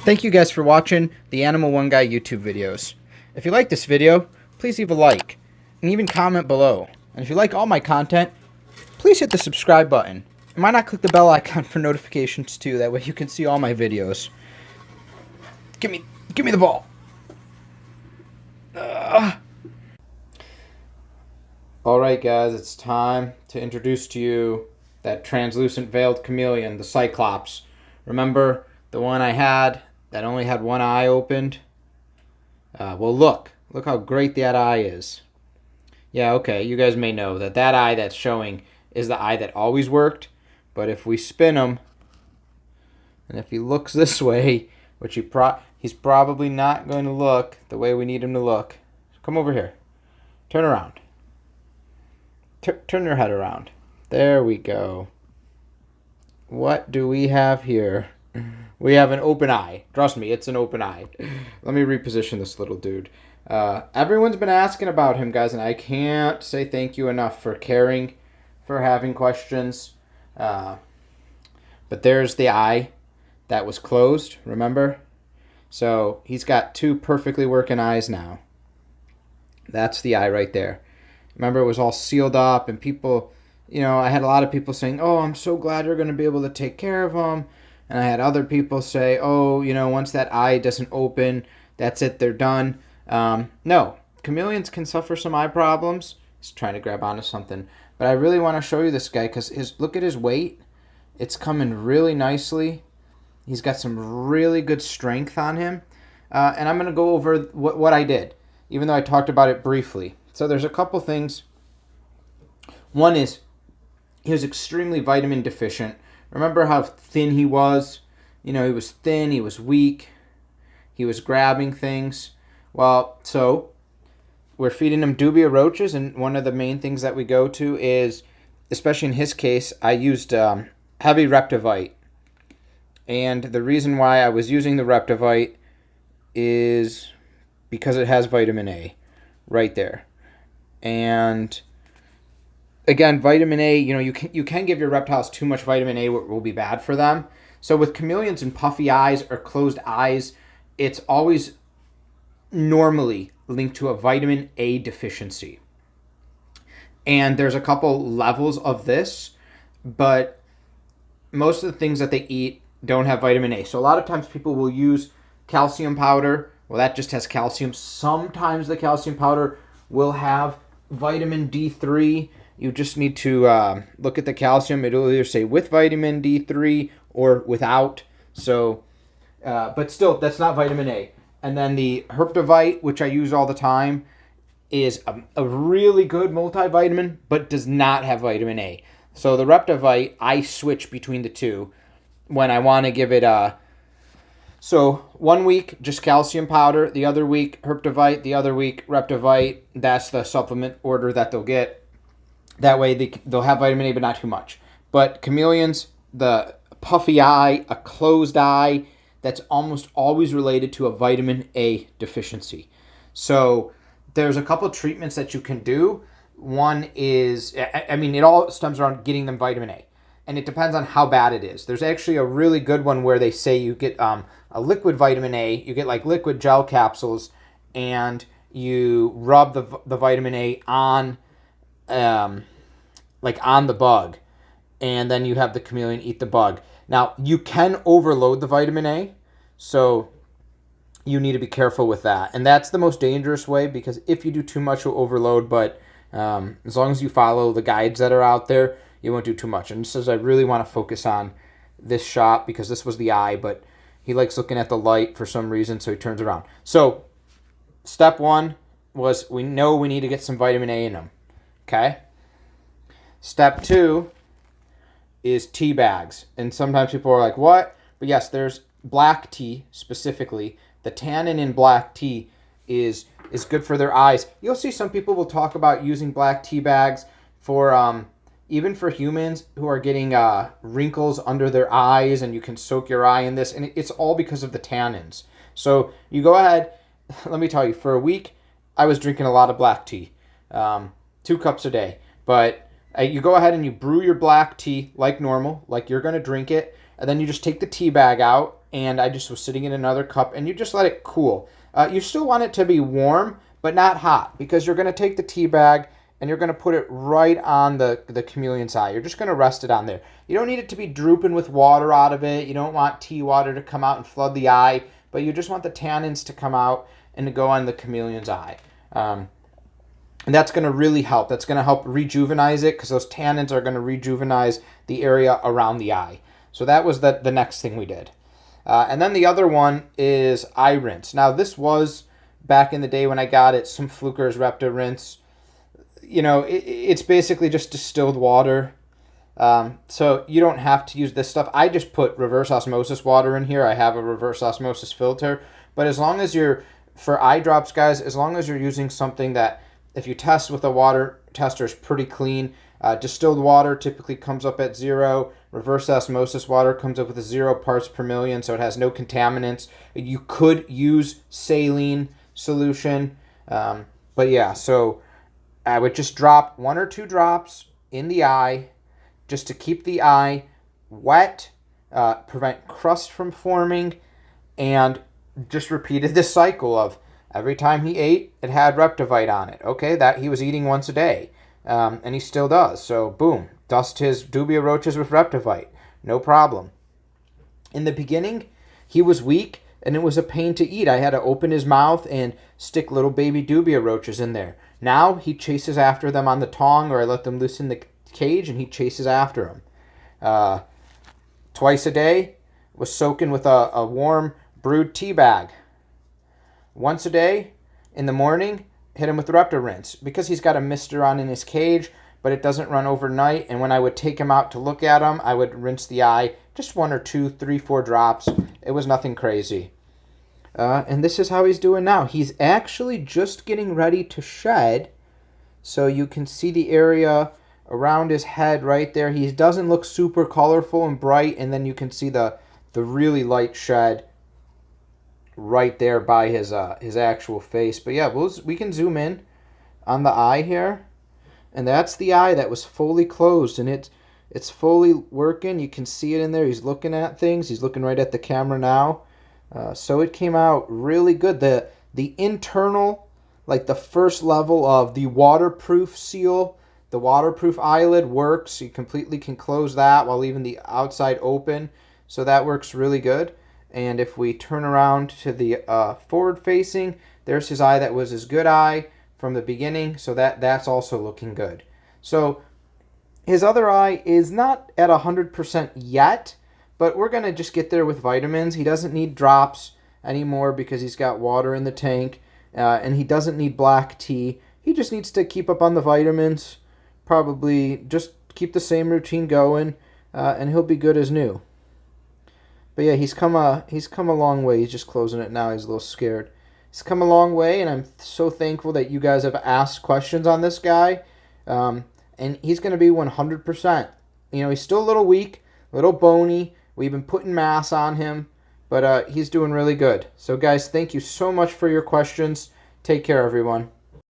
Thank you guys for watching the Animal One Guy YouTube videos. If you like this video, please leave a like and even comment below. And if you like all my content, please hit the subscribe button. And why not click the bell icon for notifications too? That way you can see all my videos. Give me the ball. Alright guys, it's time to introduce to you that translucent veiled chameleon, the Cyclops. Remember the one I had that only had one eye opened? Well, look how great that eye is. Yeah, okay, you guys may know that eye that's showing is the eye that always worked. But if we spin him, and if he looks this way, which he's probably not going to look the way we need him to look. Come over here. Turn around. Turn your head around. There we go. What do we have here? We have an open eye. Trust me, it's an open eye. Let me reposition this little dude. Everyone's been asking about him, guys, and I can't say thank you enough for caring, for having questions. But there's the eye that was closed, remember? So he's got two perfectly working eyes now. That's the eye right there. Remember, it was all sealed up, and people, you know, I had a lot of people saying, oh, I'm so glad you're going to be able to take care of him. And I had other people say, oh, you know, once that eye doesn't open, that's it, they're done. No, chameleons can suffer some eye problems. He's trying to grab onto something. But I really want to show you this guy because look at his weight. It's coming really nicely. He's got some really good strength on him. And I'm going to go over what I did, even though I talked about it briefly. So there's a couple things. One is he was extremely vitamin deficient. Remember how thin he was? You know, he was thin, he was weak, he was grabbing things. Well, so we're feeding him dubia roaches, and one of the main things that we go to is, especially in his case, I used heavy Reptivite. And the reason why I was using the Reptivite is because it has vitamin A right there. And again, vitamin A, you know, you can give your reptiles too much vitamin A, it will be bad for them. So with chameleons and puffy eyes or closed eyes, it's always normally linked to a vitamin A deficiency. And there's a couple levels of this, but most of the things that they eat don't have vitamin A. So a lot of times people will use calcium powder. Well, that just has calcium. Sometimes the calcium powder will have vitamin D3. You just need to look at the calcium. It'll either say with vitamin D3 or without. So, but still, that's not vitamin A. And then the Herptivite, which I use all the time, is a really good multivitamin, but does not have vitamin A. So the Reptivite, I switch between the two when I want to give it so 1 week, just calcium powder. The other week, Herptivite. The other week, Reptivite. That's the supplement order that they'll get. That way they'll have vitamin A, but not too much. But chameleons, the puffy eye, a closed eye, that's almost always related to a vitamin A deficiency. So there's a couple treatments that you can do. One is, I mean, it all stems around getting them vitamin A. And it depends on how bad it is. There's actually a really good one where they say you get a liquid vitamin A. You get like liquid gel capsules, and you rub the vitamin A on, like on the bug, and then you have the chameleon eat the bug. Now you can overload the vitamin A, so you need to be careful with that. And that's the most dangerous way, because if you do too much, you'll overload. But as long as you follow the guides that are out there, you won't do too much. And this is, I really want to focus on this shot because this was the eye, but he likes looking at the light for some reason, so he turns around. So step one was we know we need to get some vitamin A in him. Okay? Step two is tea bags. And sometimes people are like, what? But yes, there's black tea specifically. The tannin in black tea is good for their eyes. You'll see some people will talk about using black tea bags for even for humans who are getting wrinkles under their eyes, and you can soak your eye in this, and it's all because of the tannins. So you go ahead, let me tell you, for a week, I was drinking a lot of black tea, 2 cups a day. But you go ahead and you brew your black tea like normal, like you're going to drink it, and then you just take the tea bag out, and I just was sitting in another cup, and you just let it cool. You still want it to be warm, but not hot, because you're going to take the tea bag and you're going to put it right on the chameleon's eye. You're just going to rest it on there. You don't need it to be drooping with water out of it. You don't want tea water to come out and flood the eye, but you just want the tannins to come out and to go on the chameleon's eye. And that's going to really help. That's going to help rejuvenize it, because those tannins are going to rejuvenize the area around the eye. So that was the next thing we did. And then the other one is eye rinse. Now, this was back in the day when I got it, some Fluker's Repta rinse. You know, it's basically just distilled water. So you don't have to use this stuff. I just put reverse osmosis water in here. I have a reverse osmosis filter. But as long as you're, for eye drops, guys, as long as you're using something that, if you test with a water tester, is pretty clean. Distilled water typically comes up at 0. Reverse osmosis water comes up with 0 parts per million, so it has no contaminants. You could use saline solution. But yeah, so I would just drop 1 or 2 drops in the eye just to keep the eye wet, prevent crust from forming, and just repeated this cycle of every time he ate, it had Reptivite on it. Okay, that he was eating once a day, and he still does. So boom, dust his dubia roaches with Reptivite, no problem. In the beginning, he was weak, and it was a pain to eat. I had to open his mouth and stick little baby dubia roaches in there. Now he chases after them on the tongue, or I let them loose in the cage, and he chases after them. Twice a day was soaking with a warm brewed tea bag. Once a day in the morning, hit him with Repta rinse, because he's got a mister on in his cage, but it doesn't run overnight. And when I would take him out to look at him, I would rinse the eye, just 1 or 2, 3, 4 drops. It was nothing crazy. And this is how he's doing now. He's actually just getting ready to shed. So you can see the area around his head right there. He doesn't look super colorful and bright. And then you can see the really light shed right there by his actual face. But yeah, we can zoom in on the eye here. And that's the eye that was fully closed. And it's fully working. You can see it in there. He's looking at things. He's looking right at the camera now. So it came out really good. The internal, like the first level of the waterproof seal, the waterproof eyelid works. You completely can close that while leaving the outside open. So that works really good. And if we turn around to the forward facing, there's his eye that was his good eye from the beginning. So that's also looking good. So his other eye is not at 100% yet, but we're going to just get there with vitamins. He doesn't need drops anymore because he's got water in the tank. And he doesn't need black tea. He just needs to keep up on the vitamins. Probably just keep the same routine going. And he'll be good as new. But yeah, he's come a long way. He's just closing it now. He's a little scared. He's come a long way, and I'm so thankful that you guys have asked questions on this guy. And he's going to be 100%. You know, he's still a little weak, a little bony. We've been putting mass on him, but he's doing really good. So guys, thank you so much for your questions. Take care, everyone.